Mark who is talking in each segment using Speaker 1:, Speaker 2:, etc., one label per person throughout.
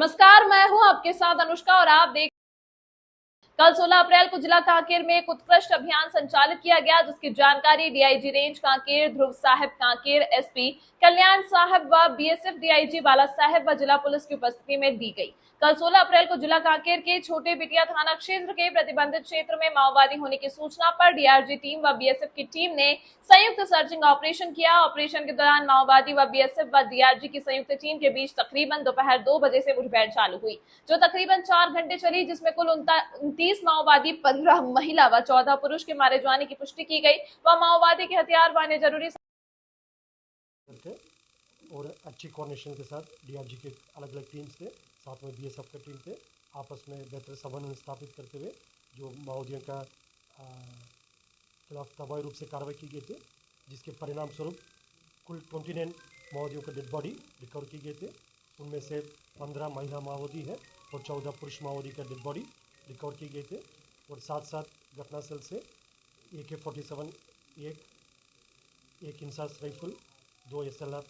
Speaker 1: नमस्कार, मैं हूं आपके साथ अनुष्का और आप देख। कल 16 अप्रैल को जिला कांकेर में एक उत्कृष्ट अभियान संचालित किया गया, जिसकी जानकारी डीआईजी रेंज कांकेर ध्रुव साहिब कांकेर, एसपी कल्याण साहब व बीएसएफ डीआईजी बाला साहब व जिला पुलिस की उपस्थिति में दी गई। कल 16 अप्रैल को जिला कांकेर के छोटे बिटिया थाना क्षेत्र के प्रतिबंधित क्षेत्र में माओवादी होने की सूचना पर डीआरजी टीम व बीएसएफ की टीम ने संयुक्त सर्चिंग ऑपरेशन किया। ऑपरेशन के दौरान माओवादी व बीएसएफ व डीआरजी की संयुक्त टीम के बीच तकरीबन दोपहर 2 बजे से मुठभेड़ चालू हुई, जो तकरीबन 4 घंटे चली, जिसमें कुल 29 माओवादी, 15 महिला व 14 पुरुष के मारे जाने की पुष्टि की गई व माओवादी के हथियार व अन्य जरूरी
Speaker 2: और अच्छी कोऑर्डिनेशन के साथ डीआरजी के अलग अलग टीम्स थे, साथ में बीएसएफ की टीम थे, आपस में बेहतर समन्वय स्थापित करते हुए जो माओवादियों का खिलाफ तबाही रूप से कार्रवाई की गई थी, जिसके परिणाम स्वरूप कुल 29 माओवादियों का डेड बॉडी रिकवर की गए थे। उनमें से 15 महिला माओवादी है और 14 पुरुष माओवादी का डेड बॉडी रिकवर की गए थे। और साथ साथ घटनास्थल से AK-47 एक इंसास राइफल, 2 SLR,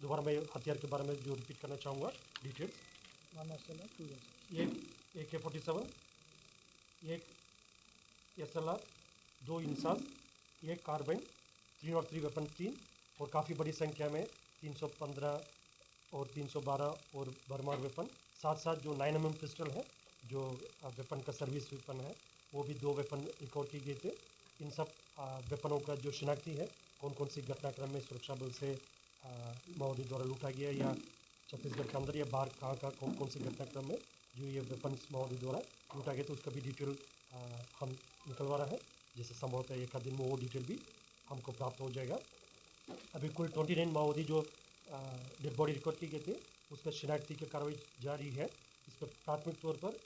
Speaker 2: दोबारा मैं हथियार के बारे में जो रिपीट करना चाहूँगा डिटेल्स, 1 SLR, 2 SLR, एक AK-47, एक SLR, 2 इंसास, एक कार्बाइन, 303 वेपन 3 और काफ़ी बड़ी संख्या में 315 और 312 और बर्मार वेपन, साथ साथ जो 9mm पिस्टल है, जो वेपन का सर्विस वेपन है, वो भी 2 वेपन रिकवर किए गए थे। इन सब वेपनों का जो शिनाख्ती है, कौन कौन सी घटनाक्रम में सुरक्षा बल से माओवादी द्वारा लूटा गया या छत्तीसगढ़ के अंदर या बाहर कहाँ कौन कौन से घटनाक्रम में जो ये वेपन माओवादी द्वारा लूटा गया, तो उसका भी डिटेल हम निकलवा रहे हैं। जैसे संभवतः एक आध दिन में वो डिटेल भी हमको प्राप्त हो जाएगा। अभी कुल 29 माओवादी जो डेड बॉडी रिकवर की गए थे, उसका शिनाख्ती की कार्रवाई जारी है। इस पर प्राथमिक तौर पर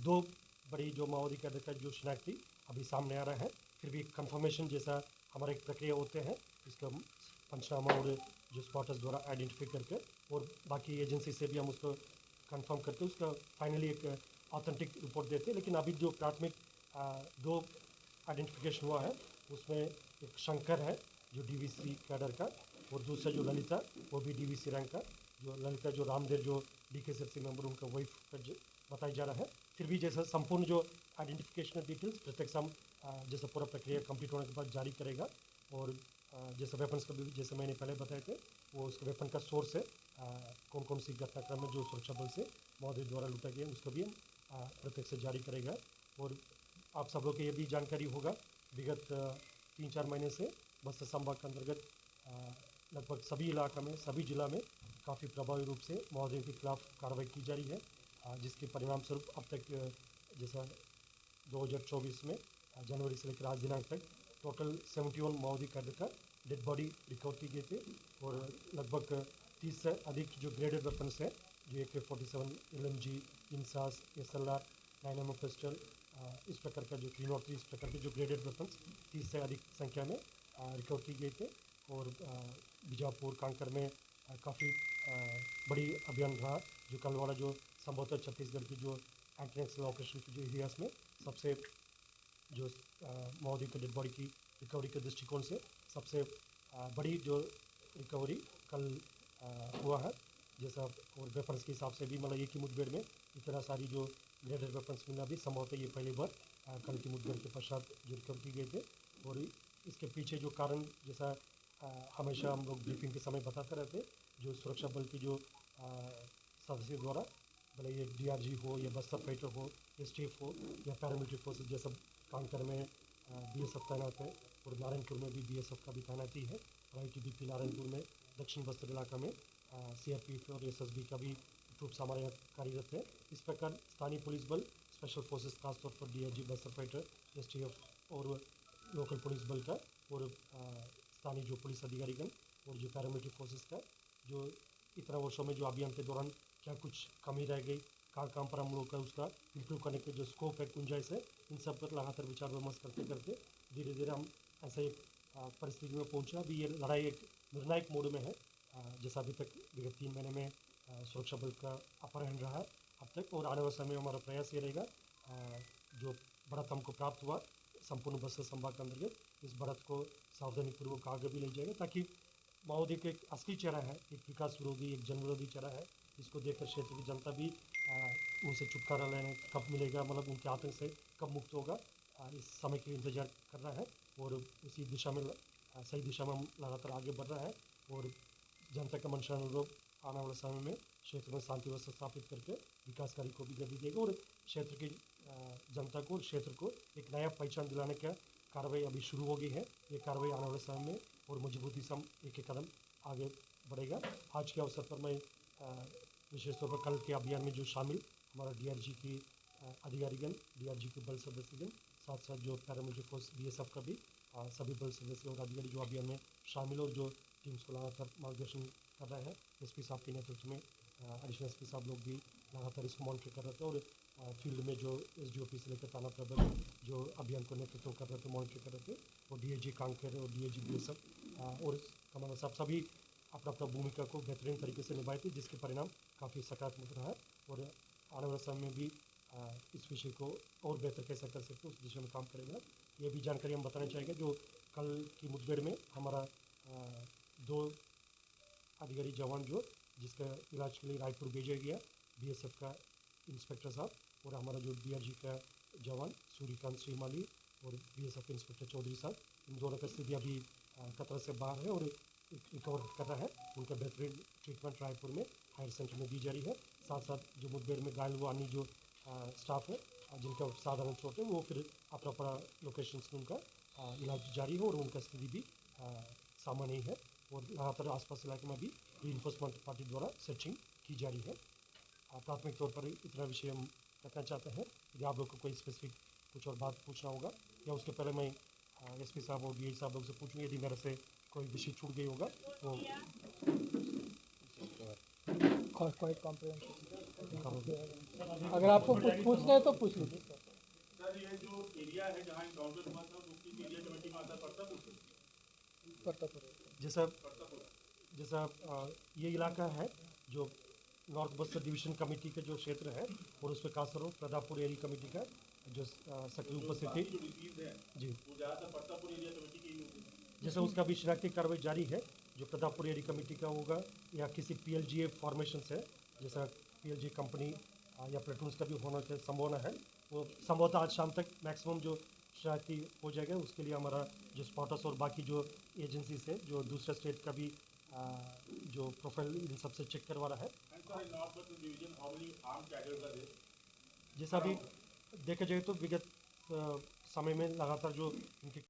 Speaker 2: 2 बड़ी जो माओवादी का जो शिनाख्ती अभी सामने आ रहा है, फिर भी कंफर्मेशन जैसा हमारा एक प्रक्रिया होते हैं, इसका पंचनामा और जो स्पॉटर्स द्वारा आइडेंटिफाई करके और बाकी एजेंसी से भी हम उसको कंफर्म करके उसका फाइनली एक ऑथेंटिक रिपोर्ट देते हैं। लेकिन अभी जो प्राथमिक 2 आइडेंटिफिकेशन हुआ है, उसमें एक शंकर है जो डीवीसी कैडर का, और दूसरा जो ललिता, वो भी डीवीसी रैंक का। जो ललिता जो रामदेव जो DKSFC मेंबर, उनका वाइफ का बताया जा रहा है। फिर भी जैसा संपूर्ण जो आइडेंटिफिकेशन डिटेल्स प्रत्यक्ष हम जैसा पूरा प्रक्रिया कंप्लीट होने के बाद जारी करेगा। और जैसे वेपन्स का भी जैसे मैंने पहले बताए थे, वो उसके वेपन का सोर्स है, कौन कौन सी घटनाक्रम में जो सुरक्षा बल से माओवादी द्वारा लूटा गया, उसका भी हम प्रत्यक्ष जारी करेगा। और आप सब लोग को ये भी जानकारी होगा, विगत 3-4 महीने से बस्तर संभाग के अंतर्गत लगभग सभी इलाका में, सभी जिला में काफ़ी प्रभावी रूप से माओवादियों के खिलाफ कार्रवाई की जा रही है, जिसके परिणाम स्वरूप अब तक जैसा 2024 में जनवरी से लेकर आज दिनांक तक टोटल 71 माओवादी कैडर का डेड बॉडी रिकवर की गई थे। और लगभग 30 से अधिक जो ग्रेडेड वेपन्स है, जो AK-47, LMG, INSAS, SLR, 9mm pistol, इस प्रकार का जो 303 इस प्रकार के जो ग्रेडेड वेपन्स 30 से अधिक संख्या में रिकवर की गई थे। और बीजापुर कांकर में काफ़ी बड़ी अभियान रहा, जो कल वाला जो संभवतः छत्तीसगढ़ की जो एंटी नक्सल ऑपरेशन की जो इतिहास में सबसे जो माओवादी के डेड बॉडी की रिकवरी के दृष्टिकोण से सबसे बड़ी जो रिकवरी कल हुआ है। जैसा और वेपन्स के हिसाब से भी मतलब एक ही मुठभेड़ में इतना सारी जो ग्रेडेड वेपन्स मिलना भी संभवतः ये पहली बार कल की मुठभेड़ के पश्चात जो रिकवर की गए थे। और इसके पीछे जो कारण, जैसा हमेशा हम लोग ब्रीफिंग के समय बताते रहते, जो सुरक्षा बल की जो सदस्यों द्वारा, भले ये DRG हो या बस्तर फाइटर हो, STF हो या पैरामिलिट्री फोर्सेज, जैसा कांकर में BSF तैनात है और नारायणपुर में भी BSF का भी तैनाती है, और ITBP नारायणपुर में दक्षिण बस्तर इलाका में CRPF और SSB का भी ट्रूप्स हमारे यहाँ कार्यरत है। इस प्रकार स्थानीय पुलिस बल, स्पेशल फोर्सेस, खासतौर पर DRG, बस्तर फाइटर, STF और लोकल पुलिस बल का, और स्थानीय जो पुलिस अधिकारीगण और जो पैरामिलिट्री फोर्सेस का, जो इतना वर्षों में जो अभियान के दौरान क्या कुछ कमी रह गई, कहाँ पर हम लोग का उसका इम्प्रूव करने के जो स्कोप है, गुंजाइश है, इन सब पर लगातार विचार विमर्श करते करते धीरे धीरे हम ऐसे एक परिस्थिति में पहुँचे। अभी ये लड़ाई एक निर्णायक मोड में है, जैसा अभी तक विगत 3 महीने में सुरक्षा बल का अपहरण रहा है अब तक। और आने वाले समय में हमारा प्रयास ये रहेगा, जो बढ़त हमको प्राप्त हुआ संपूर्ण बस्तर संभाग के अंतर्गत, इस बढ़त को सावधानीपूर्वक आगे भी ले जाएगा, ताकि माओवादी का एक असली चेहरा है, एक विकास विरोधी, एक जन विरोधी चेहरा है, इसको देखकर क्षेत्र की जनता भी उनसे छुटकारा लेने कब मिलेगा, मतलब उनके आतंक से कब मुक्त होगा, इस समय के इंतजार कर रहा है। और उसी दिशा में सही दिशा में हम लगातार आगे बढ़ रहा है। और जनता का मंशा अनुरूप आने वाले समय में क्षेत्र में शांति व्यवस्था स्थापित करके विकास कार्य को भी गति देगा और क्षेत्र की जनता को और क्षेत्र को एक नया पहचान दिलाने का कार्रवाई अभी शुरू हो गई है। ये कार्रवाई आने वाले समय में और मजबूती से हम एक कदम आगे बढ़ेगा। आज के अवसर पर मैं विशेष तौर पर कल के अभियान में जो शामिल हमारा DRG की अधिकारीगण, DRG के बल सदस्यगण, साथ साथ जो पैरामिलिट्री फोर्स BSF का भी सभी बल सदस्य और अधिकारी जो अभियान में शामिल और जो टीम्स को लगातार मार्गदर्शन कर रहे हैं। SP साहब के नेतृत्व में एडिशनल SP साहब लोग भी लगातार इसको मॉनिटर कर रहे थे और फील्ड में जो SDOP से लेकर थाना प्रबंधक जो अभियान को नेतृत्व कर रहे थे, मॉनिटर कर रहे थे, और DIG कांकेर और DIG BSF और कमांडर साहब सभी अपना अपना भूमिका को बेहतरीन तरीके से निभाए थे, जिसके परिणाम काफ़ी सकारात्मक रहा है। और आने वाले समय में भी इस विषय को और बेहतर कैसे कर सकते हैं उस दिशा में काम करेगा। ये भी जानकारी हम बताना चाहेंगे जो कल की मुठभेड़ में हमारा 2 अधिकारी जवान जो जिसका इलाज के लिए रायपुर भेजा गया, BSF का इंस्पेक्टर साहब और हमारा जो DRG का जवान सूर्यकांत श्रीमाली और BSF के इंस्पेक्टर चौधरी साहब, इन दोनों का स्थिति अभी खतरा से बाहर है और रिकवर कर रहा है। उनका बेहतरीन ट्रीटमेंट रायपुर में हायर सेंटर में दी जा रही है। साथ साथ जो मुठभेड़ में घायल हुआ अन्य जो स्टाफ है जिनका साधारण चोट है, वो फिर अपना अपना लोकेशन में उनका इलाज जारी है और उनका स्थिति भी सामान्य ही है। और लगातार आसपास इलाके में भी रीइंफोर्समेंट पार्टी द्वारा सर्चिंग की जा रही है। प्राथमिक तौर पर इतना विषय हम रखना चाहते हैं। यदि आप लोग को कोई स्पेसिफिक कुछ और बात पूछना होगा या उसके पहले मैं SP साहब और DI साहब लोग से पूछूँगी, यदि मेरे से कोई विषय छूट गई होगा वो
Speaker 3: क्वाइट कॉम्प्रिहेंसिव। अगर आपको कुछ पूछना है तो पूछ लीजिए।
Speaker 4: सर, ये जो एरिया है जहाँ एनकाउंटर हुआ था उसकी एरिया कमेटी में आता
Speaker 2: जैसा ये इलाका है जो नॉर्थ बस्तर डिवीजन कमेटी का जो क्षेत्र है और उस पर खासतौर पर प्रतापपुर एरिया कमेटी का जो सक्रिय उपस्थिति जी,
Speaker 4: वो ज़्यादातर प्रतापपुर एरिया कमेटी की ही होती है।
Speaker 2: जैसा उसका भी शिनाख्ती कार्रवाई जारी है। जो प्रतापपुर एरिया कमेटी का होगा या किसी PLGA फॉर्मेशन से, जैसा PLG कंपनी या प्लेटून्स का भी होने की संभावना है, वो संभवतः आज शाम तक मैक्सिमम जो शिनाख्ती हो जाएगा। उसके लिए हमारा जो स्पॉटर्स और बाकी जो एजेंसीज है जो दूसरे स्टेट का भी जो प्रोफाइल इन सबसे चेक करवा रहा है। जैसा भी देखा जाए तो विगत समय में लगातार जो इनके